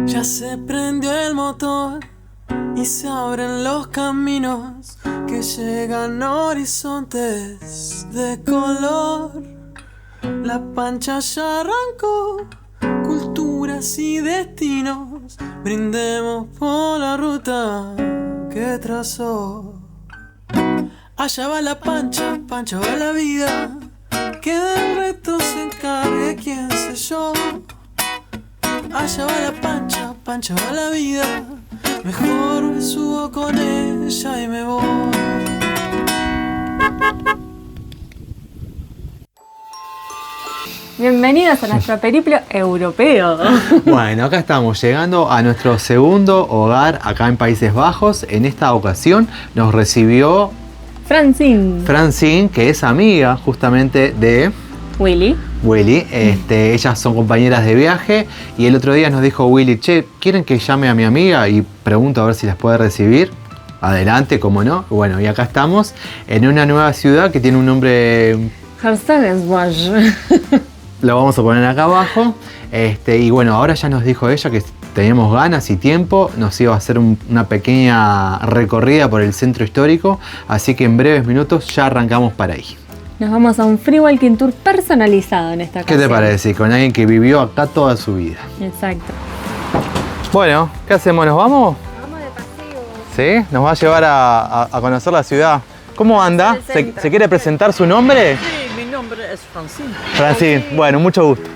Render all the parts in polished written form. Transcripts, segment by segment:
Ya se prendió el motor y se abren los caminos que llegan a horizontes de color. La pancha ya arrancó, culturas y destinos, brindemos por la ruta que trazó. Allá va la pancha, pancha va la vida, que del resto se encargue quien sé yo. Allá va la pancha, pancha va la vida, mejor me subo con ella y me voy. Bienvenidos a nuestro periplo europeo. Bueno, acá estamos llegando a nuestro segundo hogar acá en Países Bajos. En esta ocasión nos recibió Francine, que es amiga justamente de Willy. Ellas son compañeras de viaje y el otro día nos dijo Willy, che, ¿quieren que llame a mi amiga y pregunto a ver si las puede recibir? Adelante, cómo no. Bueno, y acá estamos en una nueva ciudad que tiene un nombre... Lo vamos a poner acá abajo. Y bueno, ahora ya nos dijo ella que teníamos ganas y tiempo, nos iba a hacer una pequeña recorrida por el centro histórico, así que en breves minutos ya arrancamos para ahí. Nos vamos a un free walking tour personalizado en esta ocasión. ¿Qué te parece? Con alguien que vivió acá toda su vida. Exacto. Bueno, ¿qué hacemos? ¿Nos vamos? Vamos de paseo. ¿Sí? Nos va a llevar a conocer la ciudad. ¿Cómo anda? ¿Se quiere presentar su nombre? Sí, mi nombre es Francine. Francine, bueno, mucho gusto.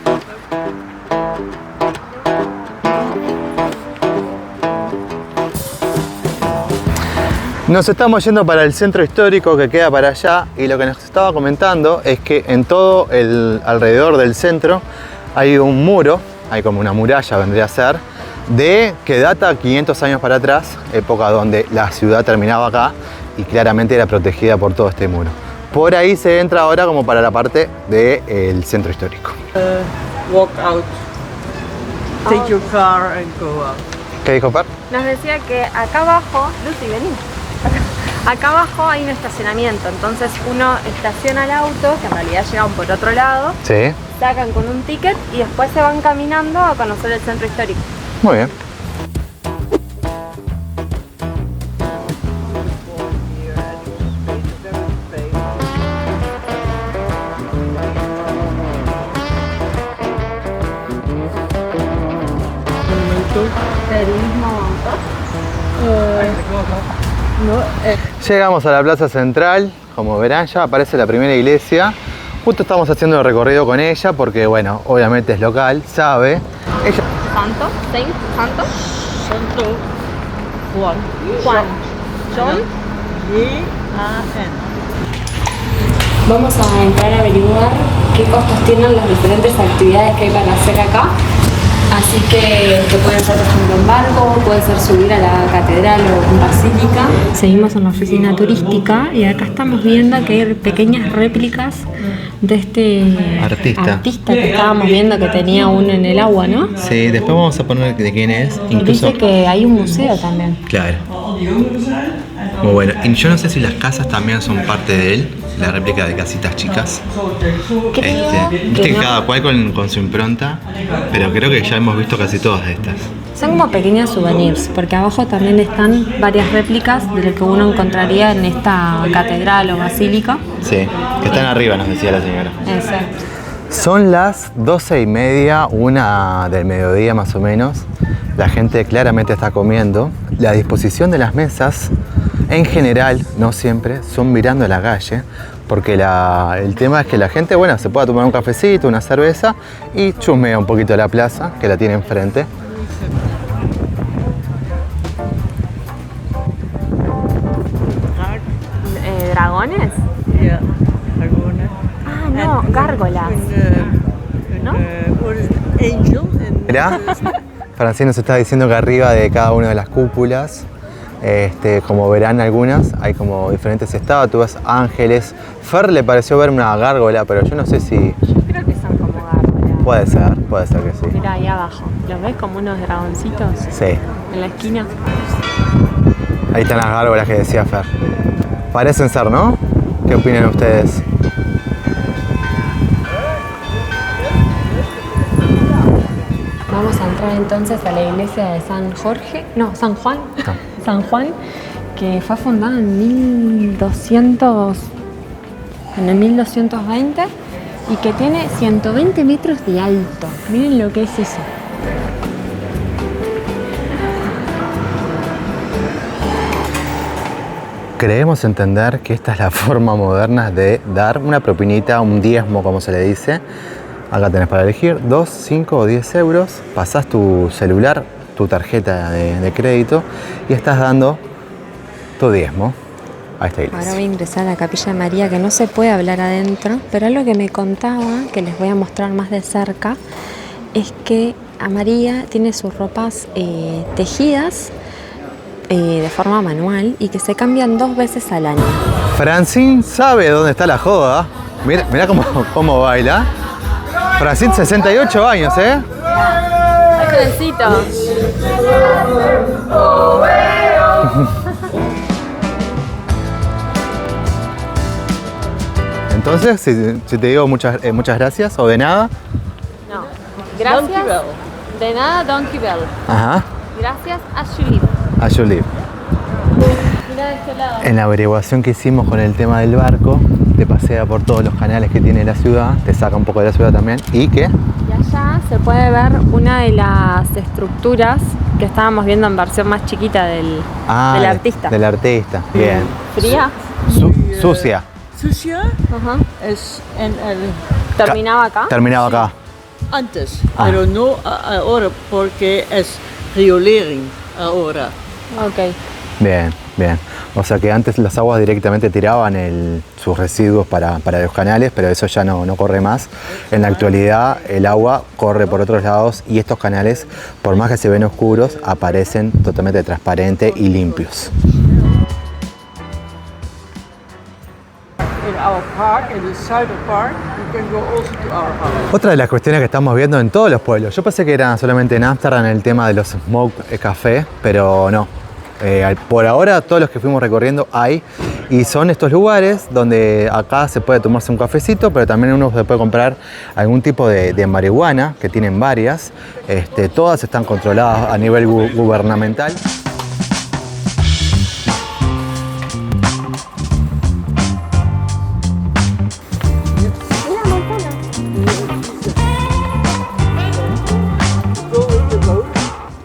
Nos estamos yendo para el centro histórico que queda para allá y lo que nos estaba comentando es que en todo el alrededor del centro hay un muro, hay como una muralla vendría a ser, que data 500 años para atrás, época donde la ciudad terminaba acá y claramente era protegida por todo este muro. Por ahí se entra ahora como para la parte del centro histórico. Walk out. Take your car and go out. ¿Qué dijo Per? Nos decía que acá abajo, Lucy, vení. Acá abajo hay un estacionamiento, entonces uno estaciona el auto, que en realidad llegan por otro lado, Sí. sacan con un ticket y después se van caminando a conocer el centro histórico. Muy bien. Llegamos a la plaza central, como verán ya aparece la primera iglesia. Justo estamos haciendo el recorrido con ella porque, bueno, obviamente es local, sabe. Ella... ¿Santo? ¿Saint? ¿Santo? Santo Juan. Juan. ¿John? J-A-N. Vamos a entrar a averiguar qué costos tienen las diferentes actividades que hay para hacer acá. Así que puede ser, por ejemplo, un barco, puede ser subir a la catedral o basílica. Seguimos en la oficina turística y acá estamos viendo que hay pequeñas réplicas de este artista que estábamos viendo que tenía uno en el agua, ¿no? Sí, después vamos a poner de quién es. Incluso... Dice que hay un museo también. Claro. Muy bueno. Y yo no sé si las casas también son parte de él, la réplica de casitas chicas. Viste que cada cual con su impronta, pero creo que ya hemos visto casi todas estas. Son como pequeños souvenirs, porque abajo también están varias réplicas de lo que uno encontraría en esta catedral o basílica. Sí, que están arriba, nos decía la señora. Exacto. Son las 12:30, 1 del mediodía más o menos. La gente claramente está comiendo. La disposición de las mesas, en general, no siempre, son mirando a la calle, porque el tema es que la gente, bueno, se pueda tomar un cafecito, una cerveza y chusmea un poquito la plaza, que la tiene enfrente. ¿Dragones? Yeah, dragones. Ah, no, gárgolas. ¿No? What is it? Angel and Mirá, Francine nos está diciendo que arriba de cada una de las cúpulas, como verán algunas, hay como diferentes estatuas, ángeles. Fer le pareció ver una gárgola, pero yo no sé si... Yo creo que son como gárgolas. Puede ser que sí. Mira ahí abajo, ¿los ves como unos dragoncitos? Sí, En la esquina. ahí están las gárgolas que decía Fer. Parecen ser, ¿no? ¿Qué opinan ustedes? Vamos a entrar entonces a la iglesia de San Jorge, no, San Juan, No. San Juan, que fue fundada en el 1220 y que tiene 120 metros de alto. Miren lo que es eso. Creemos entender que esta es la forma moderna de dar una propinita, un diezmo como se le dice. Acá tenés para elegir 2, 5 o 10 euros. Pasás tu celular, tu tarjeta de crédito y estás dando tu diezmo a esta iglesia. Ahora voy a ingresar a la Capilla de María, que no se puede hablar adentro, pero algo que me contaba, que les voy a mostrar más de cerca, es que a María tiene sus ropas tejidas de forma manual y que se cambian 2 veces al año. Francine sabe dónde está la joda. Mira cómo baila. Francine, 68 años, ¿eh? ¡Ay, jovencito! Entonces, si te digo muchas gracias o de nada. No, gracias. De nada, Donkey Bell. Ajá. Gracias a Julie. A Julie. Mira de este lado. En la averiguación que hicimos con el tema del barco, te pasea por todos los canales que tiene la ciudad, te saca un poco de la ciudad también. ¿Y qué? Y allá se puede ver una de las estructuras que estábamos viendo en versión más chiquita del artista. Del artista, bien. ¿Fría? Sucia. Sucia Ajá. es en el ¿Terminaba acá? Terminado acá. antes, Ah. pero no ahora porque es riolering ahora. Ok. Bien, bien. O sea que antes las aguas directamente tiraban sus residuos para los canales, pero eso ya no corre más. En la actualidad el agua corre por otros lados y estos canales, por más que se ven oscuros, aparecen totalmente transparentes y limpios. In our park, in the side of park, you can go also to our house. Otra de las cuestiones que estamos viendo en todos los pueblos, yo pensé que era solamente en Ámsterdam el tema de los smoke café, pero no. Por ahora todos los que fuimos recorriendo hay, y son estos lugares donde acá se puede tomarse un cafecito, pero también uno se puede comprar algún tipo de marihuana, que tienen varias. Todas están controladas a nivel gubernamental.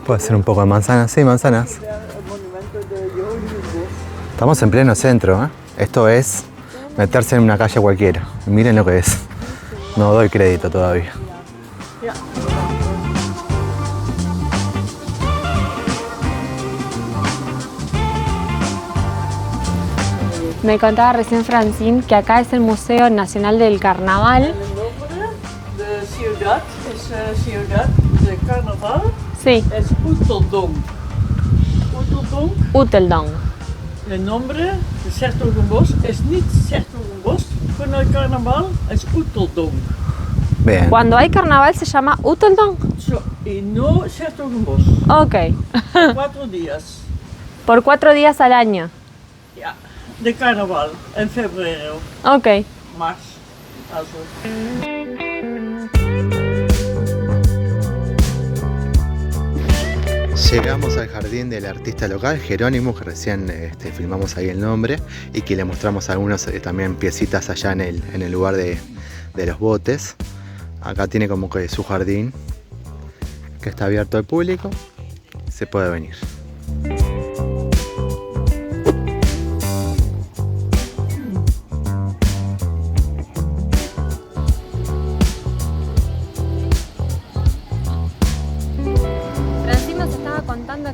Puede ser un poco de manzanas, sí, manzanas. Estamos en pleno centro, ¿eh? Esto es meterse en una calle cualquiera. Miren lo que es. No doy crédito todavía. Me contaba recién Francine que acá es el Museo Nacional del Carnaval. De ciudad es ciudad de carnaval. Sí, Es Oeteldonk. Oeteldonk, Uteldong. el nombre de 's-Hertogenbosch es niet 's-Hertogenbosch. Con el carnaval es Oeteldonk. Bien. Cuando hay carnaval se llama Uteldong. Y no 's-Hertogenbosch. Ok. 4 días. Por 4 días al año. Ja, de carnaval en febrero, Ok. mars. Also. Llegamos al jardín del artista local, Jerónimo, que recién filmamos ahí el nombre y que le mostramos algunas también piecitas allá en el lugar de los botes. Acá tiene como que su jardín que está abierto al público, se puede venir.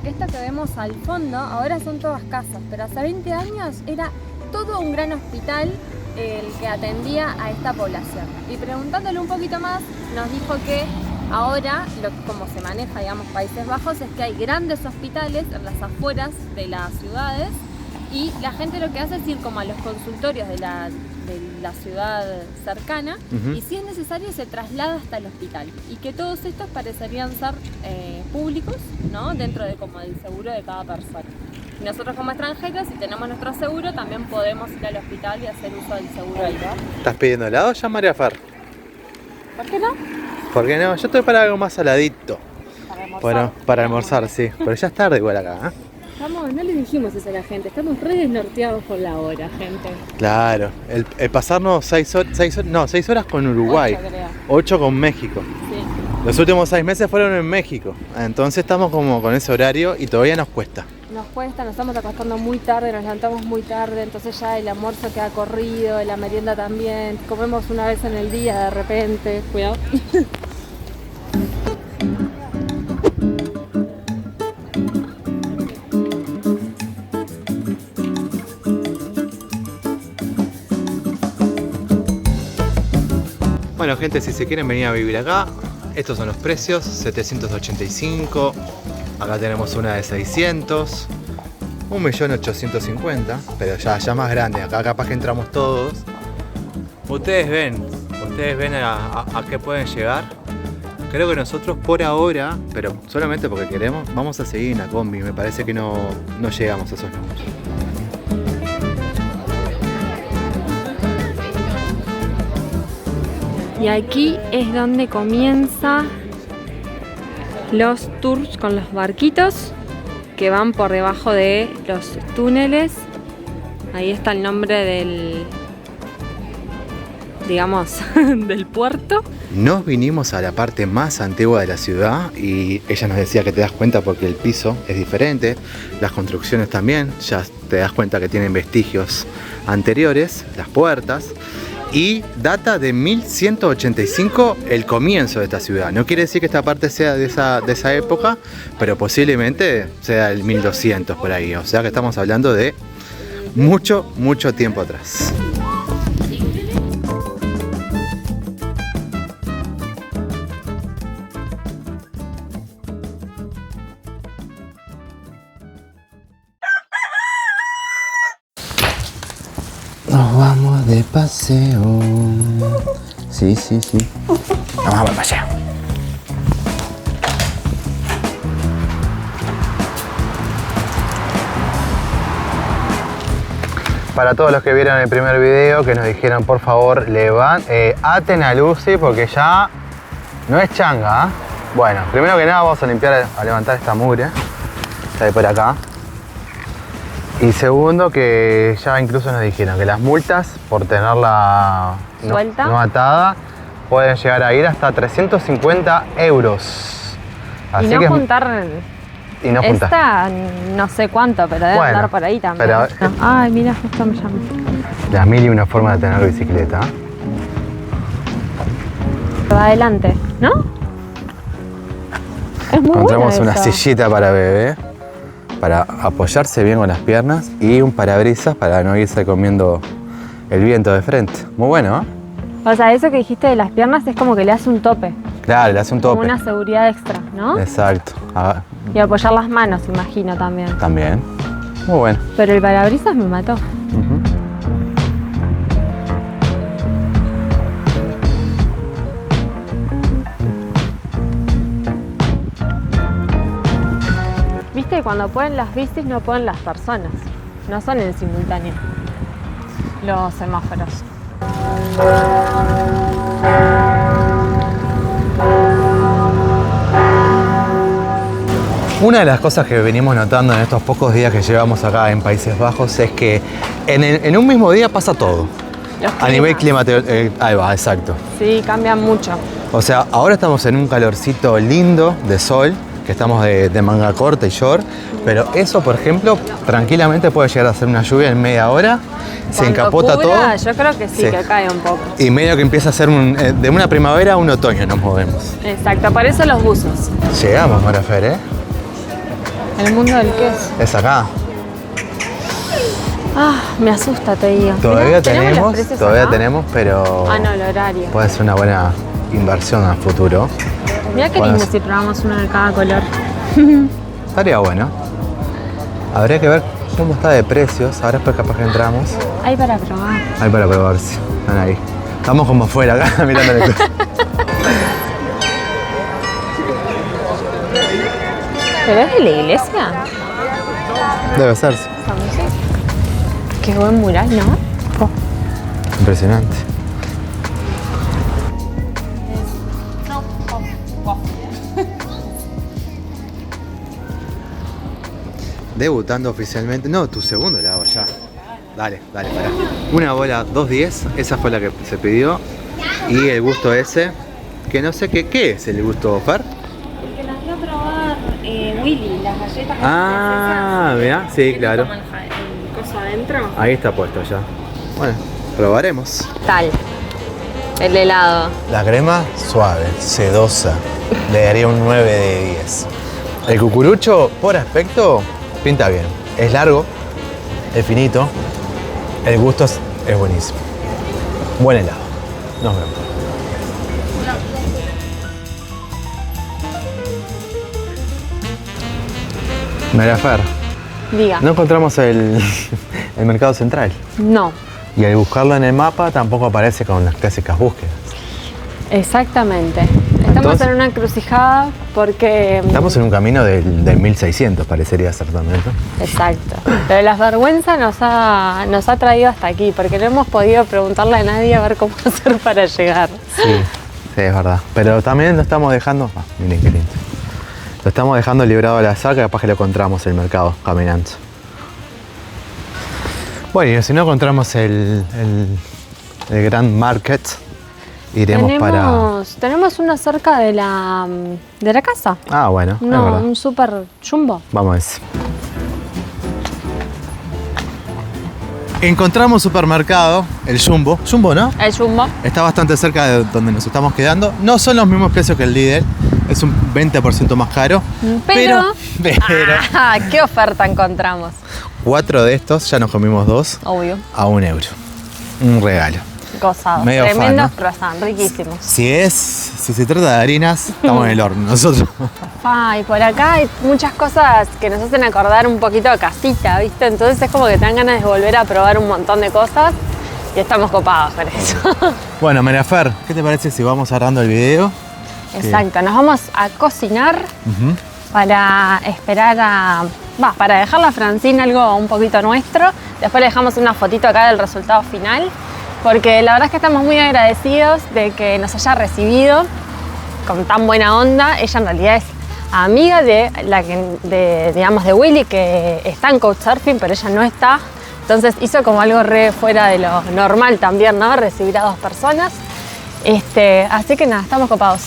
Que esto que vemos al fondo ahora son todas casas, pero hace 20 años era todo un gran hospital el que atendía a esta población. Y preguntándole un poquito más, nos dijo que ahora, como se maneja, digamos, Países Bajos, es que hay grandes hospitales en las afueras de las ciudades y la gente lo que hace es ir como a los consultorios de la ciudad cercana y si es necesario se traslada hasta el hospital y que todos estos parecerían ser públicos, ¿no? Dentro de como del seguro de cada persona. Y nosotros como extranjeros, si tenemos nuestro seguro, también podemos ir al hospital y hacer uso del seguro ahí. ¿Estás pidiendo helado ya, María Fer? ¿Por qué no? ¿Por qué no? Yo estoy para algo más saladito. para almorzar, sí. Pero ya es tarde igual acá, ¿eh? No le dijimos eso a la gente, estamos re desnorteados por la hora, gente. Claro, el pasarnos 6 horas con Uruguay, 8 creo. 8 con México. Sí. Los últimos 6 meses fueron en México, entonces estamos como con ese horario y todavía nos cuesta. Nos cuesta, nos estamos acostando muy tarde, nos levantamos muy tarde, entonces ya el almuerzo queda corrido, la merienda también, comemos una vez en el día de repente, cuidado. Bueno gente, si se quieren venir a vivir acá, estos son los precios, 785, acá tenemos una de 600, 1.850.000, pero ya más grande, acá capaz que entramos todos. Ustedes ven a qué pueden llegar. Creo que nosotros por ahora, pero solamente porque queremos, vamos a seguir en la combi, me parece que no llegamos a esos números. Y aquí es donde comienza los tours con los barquitos que van por debajo de los túneles. Ahí está el nombre del, digamos, del puerto. Nos vinimos a la parte más antigua de la ciudad y ella nos decía que te das cuenta porque el piso es diferente, las construcciones también, ya te das cuenta que tienen vestigios anteriores, las puertas. Y data de 1185 el comienzo de esta ciudad. No quiere decir que esta parte sea de esa época, pero posiblemente sea el 1200 por ahí. O sea que estamos hablando de mucho tiempo atrás. Nos vamos de paseo. Sí. Vamos de paseo. Para todos los que vieron el primer video, que nos dijeron por favor aten a Lucy porque ya no es changa, ¿eh? Bueno, primero que nada vamos a levantar esta mugre que hay por acá. Y segundo, que ya incluso nos dijeron que las multas por tenerla ¿Suelta? no atada pueden llegar a ir hasta 350 euros. Así y no que juntar y no juntar. Esta no sé cuánto, pero debe andar por ahí también. Pero, ay, mira, justo me llama. Las 1001 formas de tener bicicleta. Va adelante, ¿no? Es muy Encontramos bueno una eso. sillita para bebé, para apoyarse bien con las piernas y un parabrisas para no irse comiendo el viento de frente. Muy bueno, ¿eh? O sea, eso que dijiste de las piernas es como que le hace un tope. Claro, le hace un tope. Como una seguridad extra, ¿no? Exacto. Y apoyar las manos, imagino, también. También. Muy bueno. Pero el parabrisas me mató. Viste que cuando ponen las bicis no ponen las personas. No son en simultáneo los semáforos. Una de las cosas que venimos notando en estos pocos días que llevamos acá en Países Bajos es que en un mismo día pasa todo. A nivel climatológico, ahí va, exacto. Sí, cambian mucho. O sea, ahora estamos en un calorcito lindo de sol, que estamos de manga corta y short, pero eso, por ejemplo, tranquilamente puede llegar a ser una lluvia en media hora, se encapota todo. Yo creo que sí, que cae un poco. Y medio que empieza a ser de una primavera a un otoño nos movemos. Exacto, por eso los buzos. Llegamos, Marafer, ¿eh? El mundo del queso. Es acá. Ah, me asusta, te digo. Todavía Mirá, los precios acá. tenemos, pero Ah, no, el horario. puede ser una buena inversión a futuro. Mirá qué Bueno, lindo si probamos uno de cada color. Estaría bueno. Habría que ver cómo está de precios. Ahora después capaz que entramos. Hay para probar. Hay para probar, sí. Están ahí. Estamos como afuera acá mirando el club. ¿Pero es de la iglesia? Debe ser. Qué buen mural, ¿no? Oh. Impresionante. debutando oficialmente. No, tu segundo helado ya. Dale, pará. Una bola 2.10, esa fue la que se pidió. Y el gusto ese, que no sé qué es el gusto, Fer. Porque las dio a probar Willy, las galletas. Ah, mirá, sí, claro. El coso adentro. Ahí está puesto ya. Bueno, probaremos. Tal. El helado. La crema suave, sedosa. Le daría un 9 de 10. El cucurucho, por aspecto, pinta bien. Es largo, es finito. El gusto es buenísimo. Buen helado. Nos vemos. María Fer, Diga. no encontramos el mercado central. No. Y al buscarlo en el mapa tampoco aparece con las clásicas búsquedas. Exactamente. Estamos Entonces, en una encrucijada porque... Estamos en un camino del 1600, parecería ser también, ¿no? Exacto. Pero la vergüenza nos ha traído hasta aquí, porque no hemos podido preguntarle a nadie a ver cómo hacer para llegar. Sí, es verdad. Pero también lo estamos dejando... Ah, miren qué lindo. Lo estamos dejando librado al azar, que capaz que lo encontramos en el mercado, caminando. Bueno, y si no encontramos el Grand Market, iremos Tenemos uno cerca de la casa. Ah, bueno, es No, verdad. un super jumbo. Vamos a ese. Encontramos supermercado, el Jumbo. Jumbo, ¿no? El jumbo. Está bastante cerca de donde nos estamos quedando. No son los mismos precios que el Lidl. Es un 20% más caro. Pero ¿Qué oferta encontramos? 4 de estos, ya nos comimos 2, Obvio. a €1. Un regalo. Gozado. Medio Tremendos fan, ¿no? croissants, riquísimos. Si se trata de harinas, estamos en el horno nosotros. Y por acá hay muchas cosas que nos hacen acordar un poquito a casita, ¿viste? Entonces es como que te dan ganas de volver a probar un montón de cosas y estamos copados con eso. Bueno, María Fer, ¿qué te parece si vamos cerrando el video? Exacto, nos vamos a cocinar para esperar para dejarle a Francine algo un poquito nuestro. Después le dejamos una fotito acá del resultado final, porque la verdad es que estamos muy agradecidos de que nos haya recibido con tan buena onda. Ella en realidad es amiga de Willy, que está en Couchsurfing, pero ella no está. Entonces hizo como algo re fuera de lo normal también, ¿no? Recibir a 2 personas. Así que nada, estamos copados.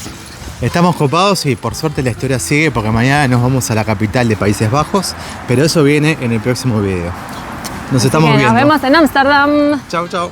Estamos copados y por suerte la historia sigue, porque mañana nos vamos a la capital de Países Bajos, pero eso viene en el próximo video. Nos estamos viendo. Nos vemos en Ámsterdam. Chau, chau.